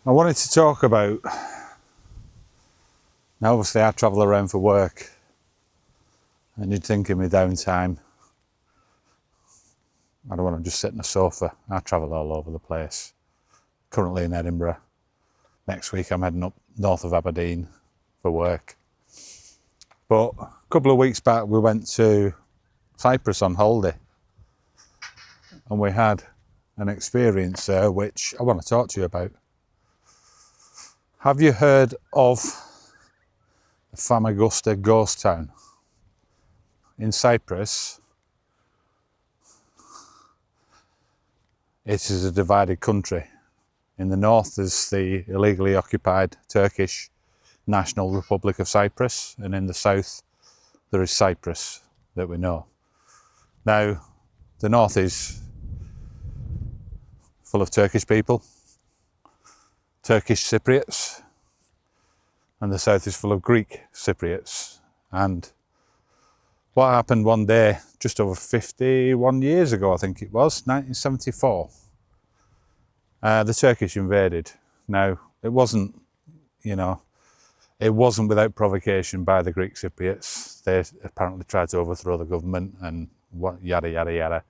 I wanted to talk about, now obviously I travel around for work, and you'd think in my downtime I don't want to just sit on a sofa. I travel all over the place. Currently in Edinburgh. Next week I'm heading up north of Aberdeen for work. But a couple of weeks back we went to Cyprus on holiday, and we had an experience there which I want to talk to you about. Have you heard of the Famagusta ghost town? In Cyprus, it is a divided country. In the north there's the illegally occupied Turkish National Republic of Cyprus, and in the south there is Cyprus that we know. Now, the north is full of Turkish people, Turkish Cypriots, and the south is full of Greek Cypriots. And what happened one day, just over 51 years ago, I think it was, 1974, the Turkish invaded. Now, it wasn't without provocation by the Greek Cypriots. They apparently tried to overthrow the government and what yada yada yada,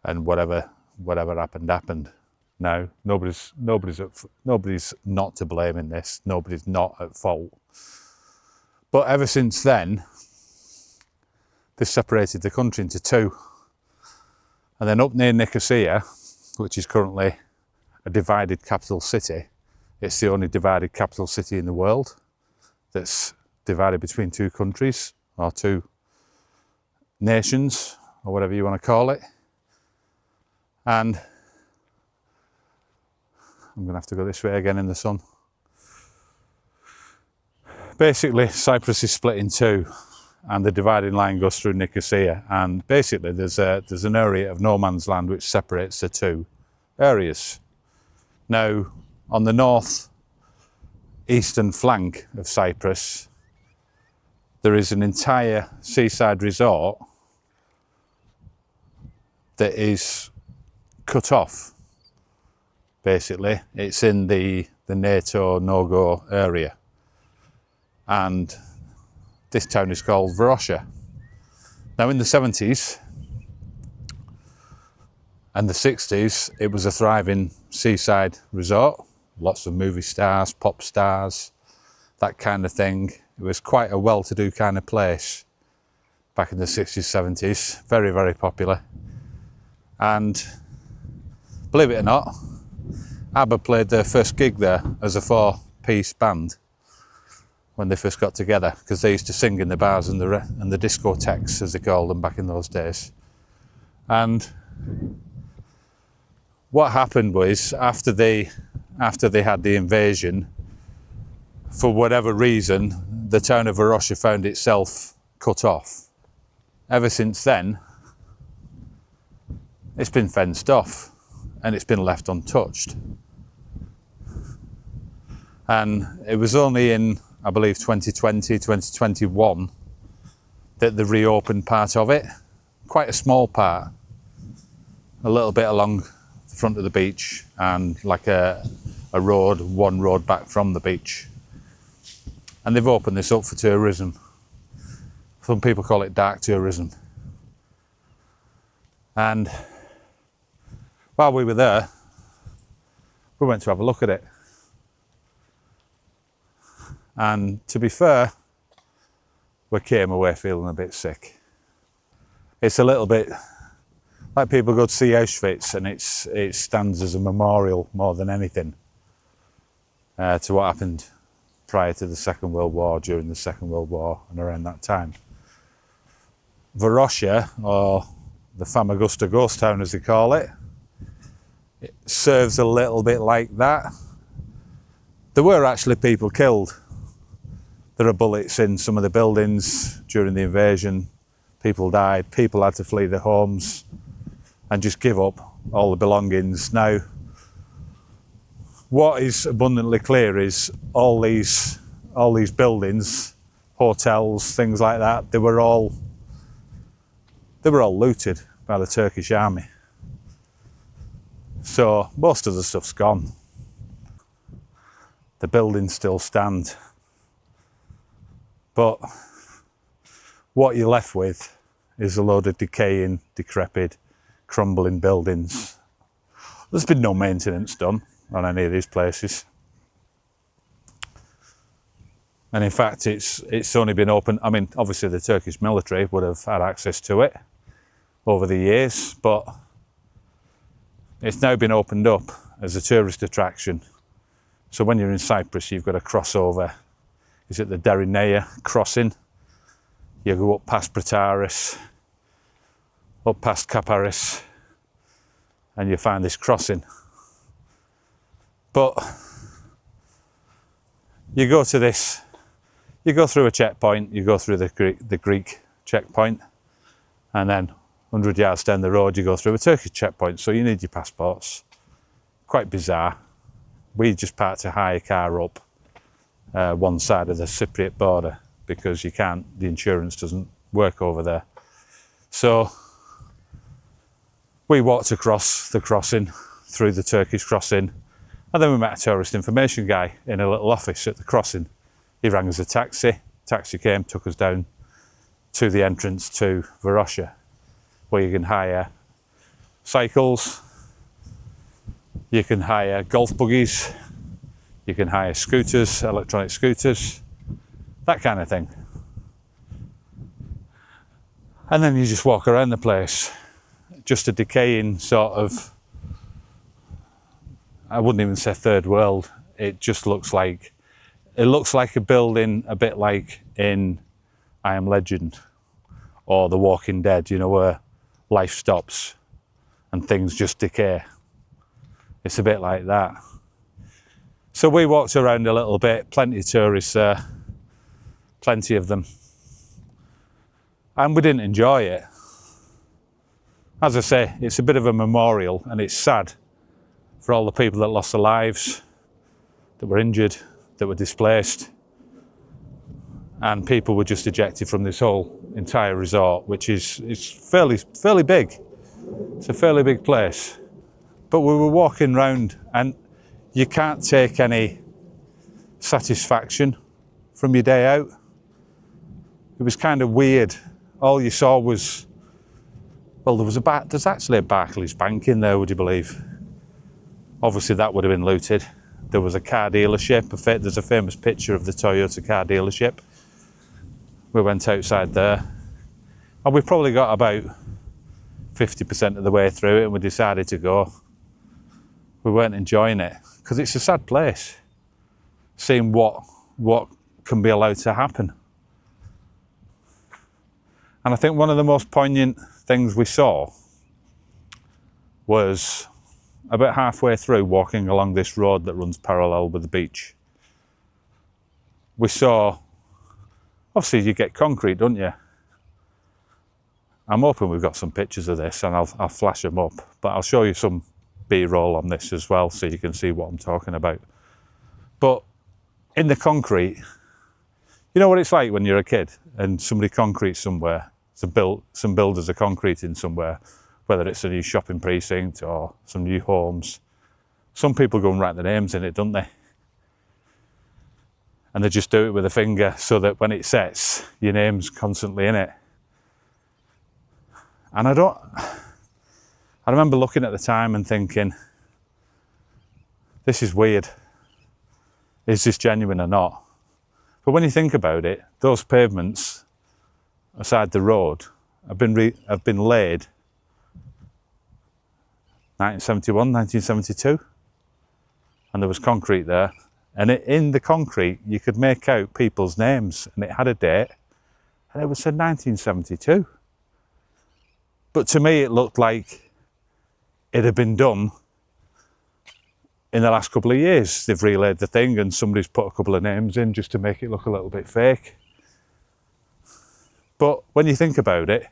and whatever happened. Now, nobody's not to blame in this. Nobody's not at fault. But ever since then, they separated the country into two. And then up near Nicosia, which is currently a divided capital city, it's the only divided capital city in the world that's divided between two countries, or two nations, or whatever you want to call it. And I'm going to have to go this way again in the sun. Basically, Cyprus is split in two, and the dividing line goes through Nicosia. And basically, there's an area of no man's land which separates the two areas. Now, on the north eastern flank of Cyprus, there is an entire seaside resort that is cut off. Basically, it's in the NATO no-go area, and this town is called Varosha. Now, in the 70s and the 60s, it was a thriving seaside resort. Lots of movie stars, pop stars, that kind of thing. It was quite a well-to-do kind of place back in the 60s, 70s. Very, very popular. And believe it or not, ABBA played their first gig there as a four-piece band when they first got together, because they used to sing in the bars and the discotheques, as they called them back in those days. And what happened was, after they had the invasion, for whatever reason, the town of Varosha found itself cut off. Ever since then, it's been fenced off and it's been left untouched. And it was only in, I believe, 2020, 2021 that they reopened part of it. Quite a small part, a little bit along the front of the beach, and like one road back from the beach. And they've opened this up for tourism. Some people call it dark tourism. And while we were there, we went to have a look at it. And to be fair, we came away feeling a bit sick. It's a little bit like people go to see Auschwitz, and it stands as a memorial more than anything to what happened prior to the Second World War, during the Second World War, and around that time. Varosha, or the Famagusta ghost town as they call it, it serves a little bit like that. There were actually people killed. There are bullets in some of the buildings during the invasion. People died. People had to flee their homes and just give up all the belongings. Now, what is abundantly clear is all these buildings, hotels, things like that, they were all looted by the Turkish army. So most of the stuff's gone. The buildings still stand. But what you're left with is a load of decaying, decrepit, crumbling buildings. There's been no maintenance done on any of these places. And in fact, it's only been open. I mean, obviously the Turkish military would have had access to it over the years, but it's now been opened up as a tourist attraction. So when you're in Cyprus, you've got to cross over. Is it the Derinea crossing? You go up past Pretaris, up past Kaparis, and you find this crossing. But you go to this, you go through a checkpoint, you go through the Greek checkpoint, and then 100 yards down the road you go through a Turkish checkpoint, so you need your passports. Quite bizarre. We just parked a hire car up one side of the Cypriot border because you can't, the insurance doesn't work over there. So we walked across the crossing, through the Turkish crossing, and then we met a tourist information guy in a little office at the crossing. He rang us a taxi. Taxi came, took us down to the entrance to Varosha, where you can hire cycles, you can hire golf buggies, you can hire scooters, electronic scooters, that kind of thing. And then you just walk around the place, just a decaying sort of, I wouldn't even say third world, it just looks like, a building a bit like in I Am Legend or The Walking Dead, you know, where life stops and things just decay. It's a bit like that. So we walked around a little bit, plenty of tourists there, plenty of them. And we didn't enjoy it. As I say, it's a bit of a memorial, and it's sad for all the people that lost their lives, that were injured, that were displaced. And people were just ejected from this whole entire resort, which is fairly big. It's a fairly big place. But we were walking round, and you can't take any satisfaction from your day out. It was kind of weird. All you saw was, well, there's actually a Barclays Bank in there, would you believe? Obviously that would have been looted. There was a car dealership. There's a famous picture of the Toyota car dealership. We went outside there, and we probably got about 50% of the way through it, and we decided to go. We weren't enjoying it because it's a sad place, seeing what can be allowed to happen. And I think one of the most poignant things we saw was about halfway through, walking along this road that runs parallel with the beach. We saw, obviously you get concrete, don't you? I'm hoping we've got some pictures of this, and I'll flash them up, but I'll show you some B-roll on this as well, so you can see what I'm talking about. But in the concrete, you know what it's like when you're a kid and somebody concretes somewhere, some builders are concreting somewhere, whether it's a new shopping precinct or some new homes. Some people go and write their names in it, don't they? And they just do it with a finger so that when it sets, your name's constantly in it. And I remember looking at the time and thinking, this is weird. Is this genuine or not? But when you think about it, those pavements aside the road have been laid 1971, 1972, and there was concrete there. And in the concrete, you could make out people's names, and it had a date, and it was said 1972. But to me, it looked like it had been done in the last couple of years. They've relayed the thing, and somebody's put a couple of names in just to make it look a little bit fake. But when you think about it,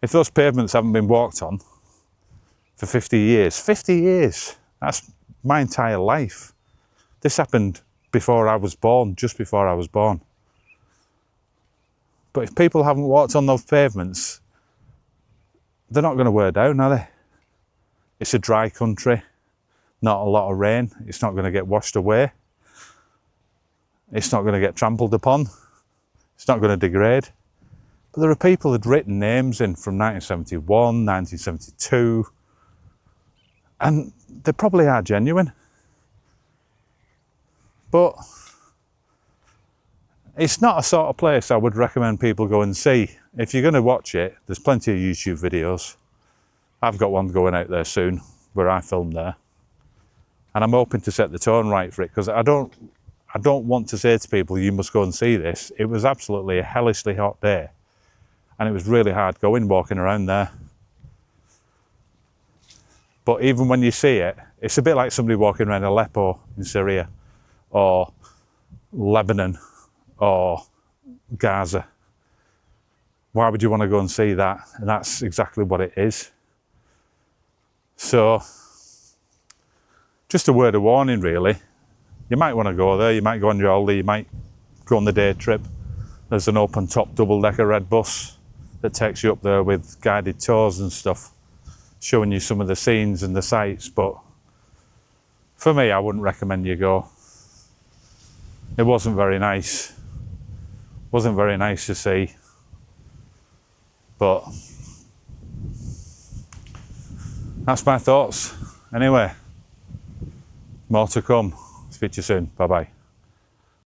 if those pavements haven't been walked on for 50 years, that's my entire life. This happened before I was born, just before I was born. But if people haven't walked on those pavements, they're not going to wear down, are they? It's a dry country, not a lot of rain. It's not going to get washed away. It's not going to get trampled upon. It's not going to degrade. But there are people who'd written names in from 1971, 1972, and they probably are genuine. But it's not a sort of place I would recommend people go and see. If you're going to watch it, there's plenty of YouTube videos. I've got one going out there soon where I filmed there. And I'm hoping to set the tone right for it, because I don't want to say to people, you must go and see this. It was absolutely a hellishly hot day. And it was really hard going, walking around there. But even when you see it, it's a bit like somebody walking around Aleppo in Syria, or Lebanon, or Gaza. Why would you want to go and see that? And that's exactly what it is. So, just a word of warning, really. You might want to go there, you might go on your holiday, you might go on the day trip. There's an open top double-decker red bus that takes you up there with guided tours and stuff, showing you some of the scenes and the sights. But for me, I wouldn't recommend you go. It wasn't very nice. Wasn't very nice to see. But that's my thoughts. Anyway, more to come. Speak to you soon. Bye-bye.